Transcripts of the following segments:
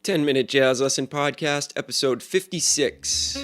10-Minute Jazz Lesson Podcast, episode 56.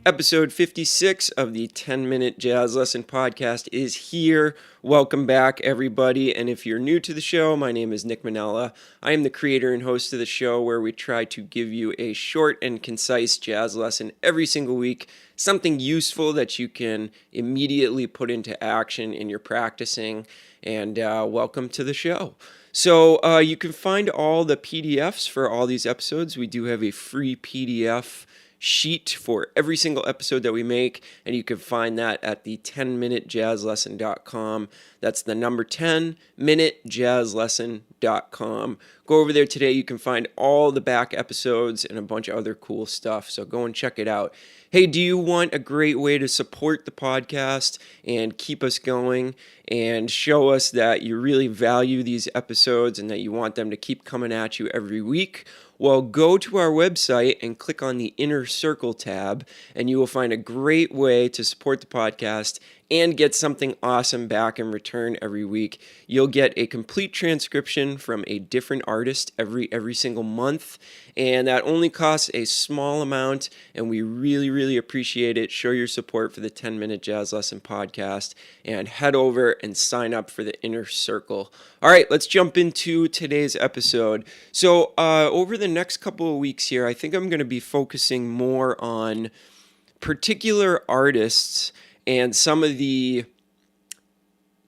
Episode 56 of the 10-Minute Jazz Lesson Podcast is here. Welcome back, everybody. And if you're new to the show, my name is Nick Manella. I am the creator and host of the show where we try to give you a short and concise jazz lesson every single week, something useful that you can immediately put into action in your practicing. And welcome to the show. So you can find all the PDFs for all these episodes. We do have a free PDF sheet for every single episode that we make, and you can find that at the 10minutejazzlesson.com. That's the number 10minutejazzlesson.com. Go over there today. You can find all the back episodes and a bunch of other cool stuff, so go and check it out. Hey, do you want a great way to support the podcast and keep us going and show us that you really value these episodes and that you want them to keep coming at you every week? Well, go to our website and click on the Inner Circle tab, and you will find a great way to support the podcast and get something awesome back in return every week. You'll get a complete transcription from a different artist every single month, and that only costs a small amount, and we really appreciate it. Show your support for the 10-Minute Jazz Lesson Podcast, and head over and sign up for the Inner Circle. All right, let's jump into today's episode. So over the next couple of weeks here, I think I'm going to be focusing more on particular artists and some of the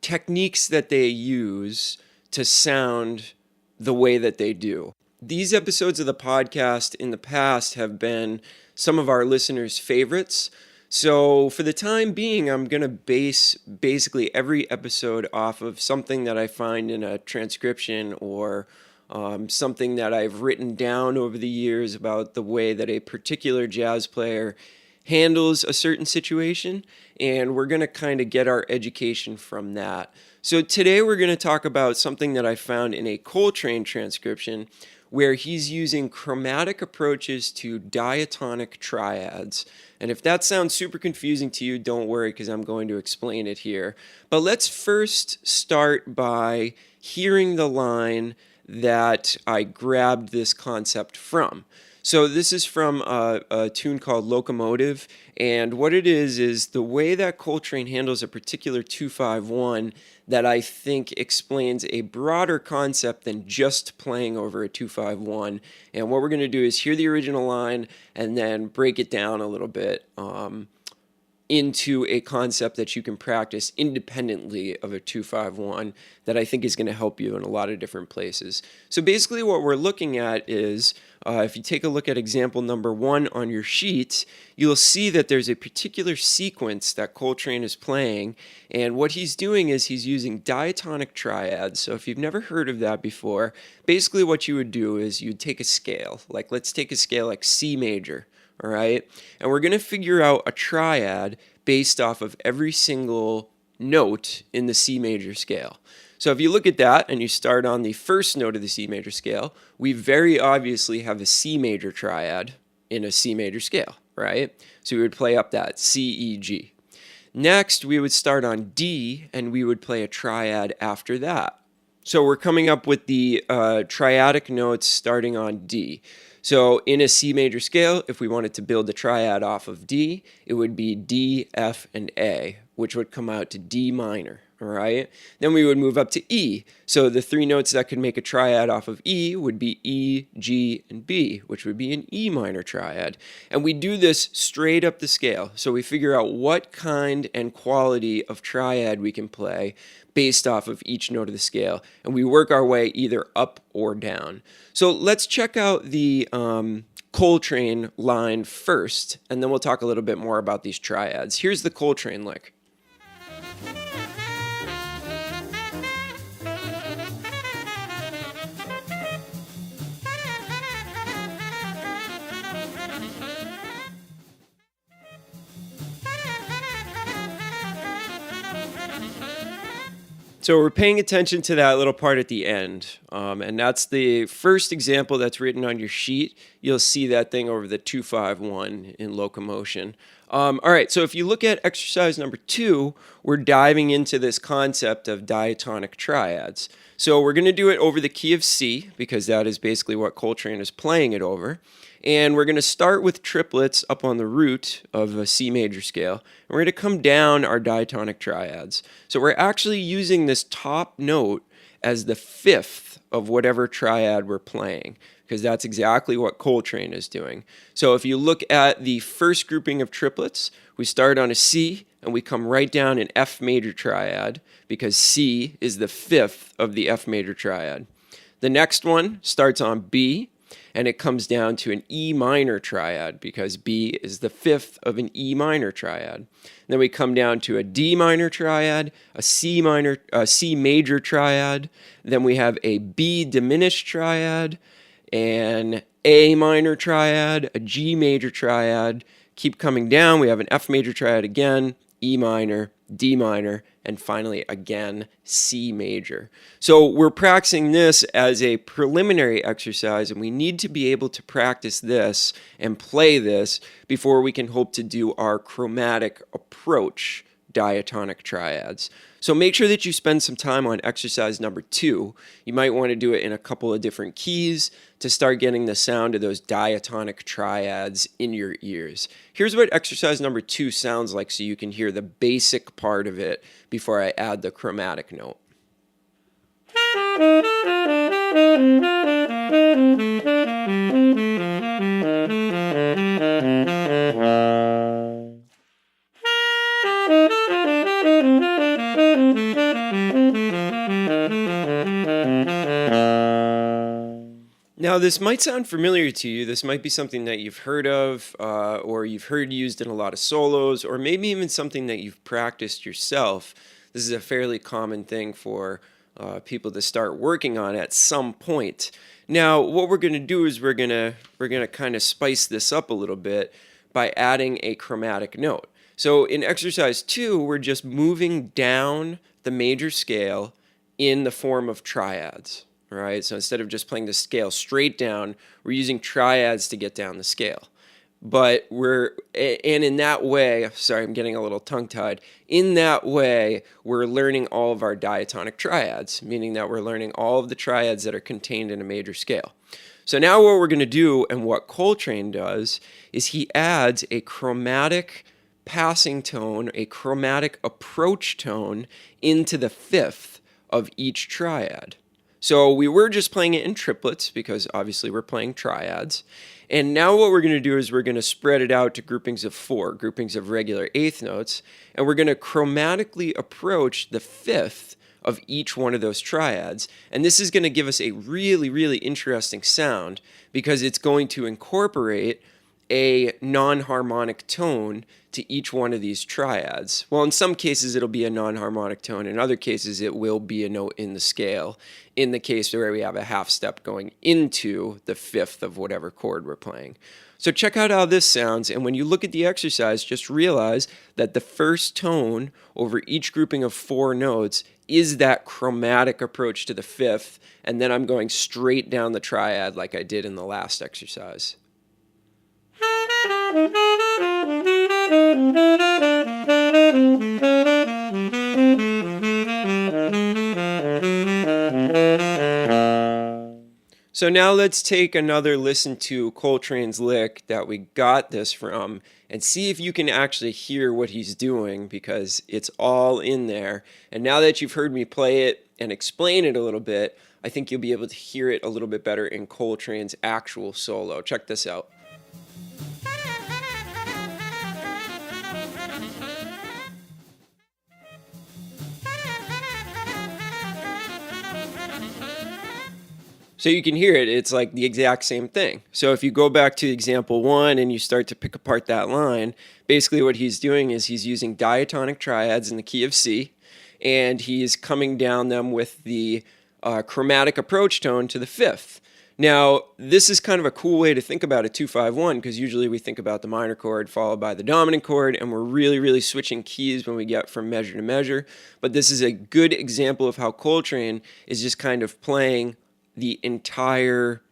techniques that they use to sound the way that they do. These episodes of the podcast in the past have been some of our listeners' favorites. So for the time being, I'm going to base basically every episode off of something that I find in a transcription or something that I've written down over the years about the way that a particular jazz player handles a certain situation, and we're going to kind of get our education from that. So today we're going to talk about something that I found in a Coltrane transcription where he's using chromatic approaches to diatonic triads. And if that sounds super confusing to you, don't worry, because I'm going to explain it here. But let's first start by hearing the line that I grabbed this concept from. So this is from a tune called Locomotive, and what it is the way that Coltrane handles a particular 2-5-1 that I think explains a broader concept than just playing over a 2-5-1. And what we're going to do is hear the original line and then break it down a little bit into a concept that you can practice independently of a 2-5-1 that I think is going to help you in a lot of different places. So basically what we're looking at is, if you take a look at example number 1 on your sheet, you'll see that there's a particular sequence that Coltrane is playing, and what he's doing is he's using diatonic triads. So if you've never heard of that before, basically what you would do is you'd take a scale, like let's take a scale like C major. All right, and we're going to figure out a triad based off of every single note in the C major scale. So if you look at that and you start on the first note of the C major scale, we very obviously have a C major triad in a C major scale, right? So we would play up that C, E, G. Next, we would start on D, and we would play a triad after that. So we're coming up with the triadic notes starting on D. So in a C major scale, if we wanted to build a triad off of D, it would be D, F, and A, which would come out to D minor, all right? Then we would move up to E. So the 3 notes that could make a triad off of E would be E, G, and B, which would be an E minor triad. And we do this straight up the scale. So we figure out what kind and quality of triad we can play based off of each note of the scale, and we work our way either up or down. So let's check out the Coltrane line first, and then we'll talk a little bit more about these triads. Here's the Coltrane Lick. So we're paying attention to that little part at the end, and that's the first example that's written on your sheet. You'll see that thing over the 251 in Locomotion. All right, so if you look at exercise number 2, we're diving into this concept of diatonic triads. So we're going to do it over the key of C, because that is basically what Coltrane is playing it over. And we're going to start with triplets up on the root of a C major scale. And we're going to come down our diatonic triads. So we're actually using this top note as the fifth of whatever triad we're playing, because that's exactly what Coltrane is doing. So if you look at the first grouping of triplets, we start on a C and we come right down an F major triad, because C is the fifth of the F major triad. The next one starts on B, and it comes down to an E minor triad, because B is the fifth of an E minor triad. Then we come down to a D minor triad, a C major triad, then we have a B diminished triad, an A minor triad, a G major triad. Keep coming down, we have an F major triad again, E minor, D minor, and finally, again, C major. So we're practicing this as a preliminary exercise, and we need to be able to practice this and play this before we can hope to do our chromatic approach diatonic triads. So make sure that you spend some time on exercise number 2. You might want to do it in a couple of different keys to start getting the sound of those diatonic triads in your ears. Here's what exercise number 2 sounds like so you can hear the basic part of it before I add the chromatic note. Now, this might sound familiar to you. This might be something that you've heard of, or you've heard used in a lot of solos, or maybe even something that you've practiced yourself. This is a fairly common thing for people to start working on at some point. Now, what we're going to do is we're going to kind of spice this up a little bit by adding a chromatic note. So in exercise 2, we're just moving down the major scale in the form of triads. Right? So instead of just playing the scale straight down, we're using triads to get down the scale. But in that way, sorry, I'm getting a little tongue-tied. In that way, we're learning all of our diatonic triads, meaning that we're learning all of the triads that are contained in a major scale. So now what we're going to do, and what Coltrane does, is he adds a chromatic passing tone, a chromatic approach tone into the fifth of each triad. So we were just playing it in triplets because obviously we're playing triads. And now what we're going to do is we're going to spread it out to groupings of 4, groupings of regular eighth notes, and we're going to chromatically approach the fifth of each one of those triads. And this is going to give us a really, really interesting sound because it's going to incorporate a non-harmonic tone to each one of these triads. Well, in some cases it'll be a non-harmonic tone. In other cases it will be a note in the scale, in the case where we have a half step going into the fifth of whatever chord we're playing. So check out how this sounds, and when you look at the exercise, just realize that the first tone over each grouping of 4 notes is that chromatic approach to the fifth, and then I'm going straight down the triad like I did in the last exercise. So now let's take another listen to Coltrane's Lick that we got this from and see if you can actually hear what he's doing, because it's all in there. And now that you've heard me play it and explain it a little bit, I think you'll be able to hear it a little bit better in Coltrane's actual solo. Check this out. So you can hear it, it's like the exact same thing. So if you go back to example 1 and you start to pick apart that line, basically what he's doing is he's using diatonic triads in the key of C, and he's coming down them with the chromatic approach tone to the fifth. Now, this is kind of a cool way to think about a 2-5-1 because usually we think about the minor chord followed by the dominant chord, and we're really, really switching keys when we get from measure to measure. But this is a good example of how Coltrane is just kind of playing the entire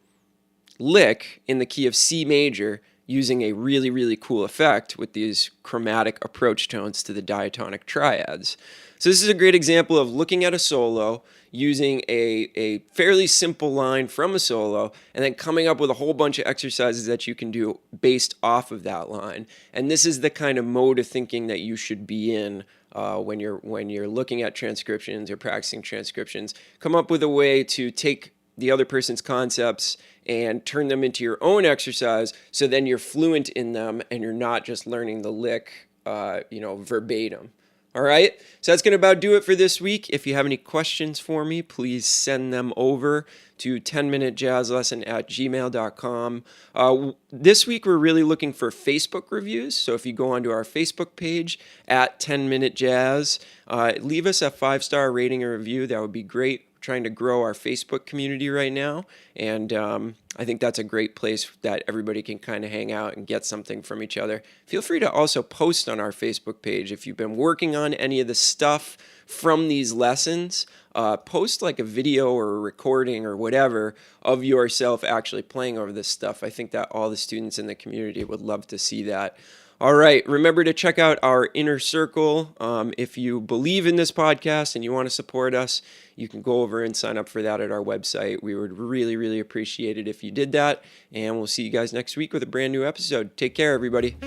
lick in the key of C major using a really, really cool effect with these chromatic approach tones to the diatonic triads. So this is a great example of looking at a solo, using a fairly simple line from a solo, and then coming up with a whole bunch of exercises that you can do based off of that line. And this is the kind of mode of thinking that you should be in when you're looking at transcriptions or practicing transcriptions. Come up with a way to take the other person's concepts and turn them into your own exercise, so then you're fluent in them and you're not just learning the lick, verbatim. All right, so that's going to about do it for this week. If you have any questions for me, please send them over to 10minutejazzlesson@gmail.com. This week, we're really looking for Facebook reviews. So if you go onto our Facebook page at 10Minute Jazz, leave us a 5-star rating or review. That would be great. We're trying to grow our Facebook community right now, and I think that's a great place that everybody can kind of hang out and get something from each other. Feel free to also post on our Facebook page if you've been working on any of the stuff from these lessons. Post like a video or a recording or whatever of yourself actually playing over this stuff. I think that all the students in the community would love to see that. All right, remember to check out our Inner Circle. If you believe in this podcast and you want to support us, you can go over and sign up for that at our website. We would really, really appreciate it if you did that. And we'll see you guys next week with a brand new episode. Take care, everybody.